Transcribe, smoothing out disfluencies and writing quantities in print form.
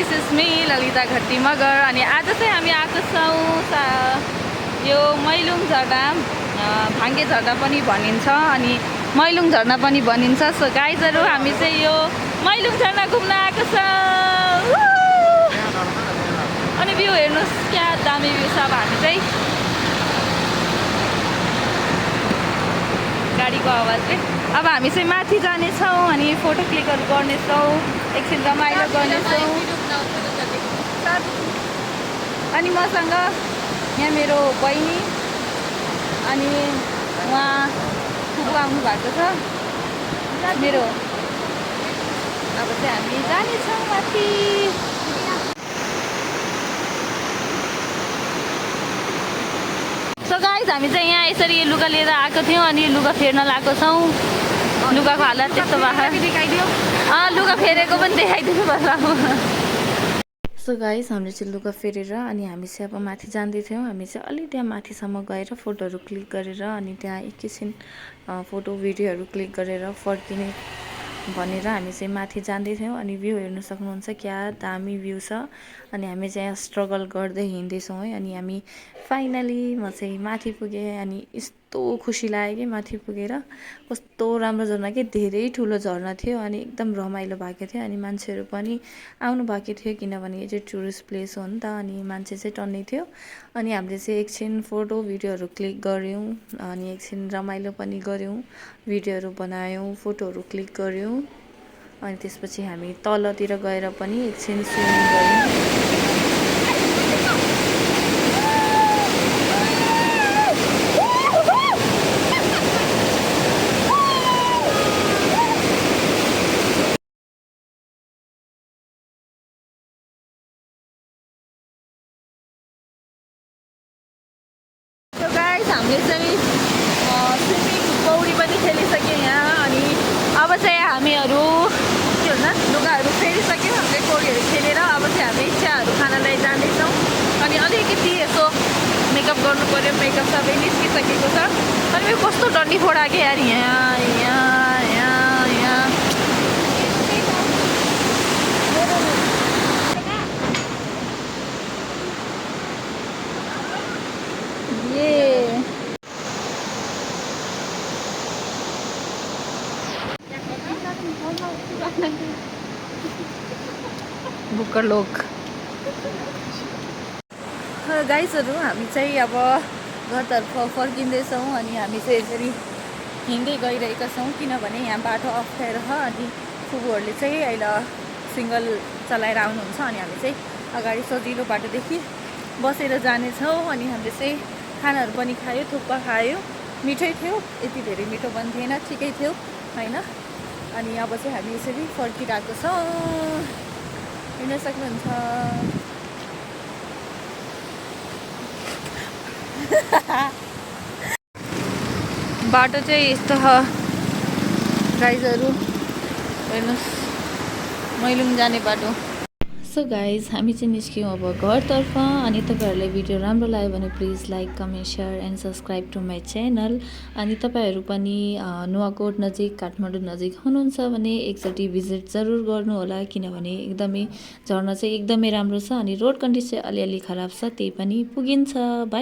This is me Lalita घट्टी मगर अनि आज चाहिँ हामी आएको छौँ यो मैलुङ झरना भाङ्गे झरना पनि भनिन्छ अनि मैलुङ झरना पनि भनिन्छ। सो गाइजहरू हामी चाहिँ यो मैलुङ झरना घुम्न आएको छौँ अनि भ्यू हेर्नुहोस् क्या दामी भ्यू छ। अब हामी चाहिँ गाडीको आवाजले अब हामी चाहिँ माथि जानेछौँ अनि फोटो क्लिकहरू गर्नेछौँ, एकछिन रमाइलो गर्नेछौँ। अनि मसँग यहाँ मेरो बहिनी अनि उहाँ फुपू आउनु भएको छ मेरो। अब चाहिँ हामी जानेछौँ माथि। सो गाइज हामी चाहिँ यहाँ यसरी लुगा लिएर आएको थियौँ अनि लुगा फेर्न लगाएको छौँ। लुगाको हालत त्यस्तो देखाइदियो, लुगा फेरेको पनि देखाइदिनु पर्छ। सो गाइज हामीले चाहिँ लुगा फेरेर अनि हामी चाहिँ अब माथि जाँदैथ्यौँ। हामी चाहिँ अलि त्यहाँ माथिसम्म गएर फोटोहरू क्लिक गरेर अनि त्यहाँ एकैछिन फोटो भिडियोहरू क्लिक गरेर फर्किने भनेर हामी चाहिँ माथि जाँदैथ्यौँ। अनि भ्यू हेर्नु सक्नुहुन्छ क्या दामी भ्यू छ। अनि हामी चाहिँ यहाँ स्ट्रगल गर्दै हिँड्दैछौँ है। अनि हामी फाइनली म चाहिँ माथि पुगेँ अनि यस्तो खुसी लाग्यो कि माथि पुगेर। कस्तो राम्रो झरना कि धेरै ठुलो झरना थियो अनि एकदम रमाइलो भएको थियो। अनि मान्छेहरू पनि आउनु भएको थियो किनभने यो चाहिँ टुरिस्ट प्लेस हो नि त अनि मान्छे चाहिँ टन्नै थियो। अनि हामीले चाहिँ एकछिन फोटो भिडियोहरू क्लिक गऱ्यौँ अनि एकछिन रमाइलो पनि गऱ्यौँ, भिडियोहरू बनायौँ, फोटोहरू क्लिक गऱ्यौँ। अनि त्यसपछि हामी तलतिर गएर पनि एकछिन स्विमिङ गऱ्यौँ। हामीले चाहिँ स्विमिङ पौडी पनि खेलिसक्यौँ यहाँ। अनि अब चाहिँ हामीहरू के भन्छ लुगाहरू फेरिसक्यौँ, हामीले पौडीहरू खेलेर अब चाहिँ हामी चियाहरू खानलाई जाँदैछौँ। अनि अलिकति यसो मेकअप गर्नु पऱ्यो, मेकअप सबै निस्किसकेको छ। अनि कस्तो डन्डी फोडा के यार यहाँ यहाँ यहाँ यहाँ बुक्कर लोक गाइजहरू हामी चाहिँ अब घरतर्फ फर्किँदैछौँ। अनि हामी चाहिँ यसरी हिँड्दै गइरहेका छौँ किनभने यहाँ बाटो अप्ठ्यारो छ। अनि फुपूहरूले चाहिँ अहिले सिङ्गल चलाएर आउनुहुन्छ अनि हामी चाहिँ अगाडि सजिलो बाटोदेखि बसेर जानेछौँ। अनि हामीले चाहिँ खानाहरू पनि खायो, थुक्पा खायो, मिठै थियो, यति धेरै मिठो पनि थिएन, ठिकै थियो होइन। अनि अब चाहिँ हामी यसरी फर्किरहेको छौँ, हिँड्न सक्नुहुन्छ। बाटो चाहिँ यस्तो छ गाइजहरू हेर्नुहोस्, मैलुङ जाने बाटो। सो गाइज हामी चाहिँ निस्क्यौँ अब घरतर्फ। अनि तपाईँहरूलाई भिडियो राम्रो लाग्यो भने please like, comment, share and subscribe to my channel. अनि तपाईँहरू पनि नुवाकोट नजिक, काठमाडौँ नजिक हुनुहुन्छ भने एकचोटि भिजिट जरुर गर्नु होला किनभने एकदमै झर्ना चाहिँ एकदमै राम्रो छ। अनि रोड कन्डिसन चाहिँ अलिअलि खराब छ, त्यही पनि पुगिन्छ। बाई।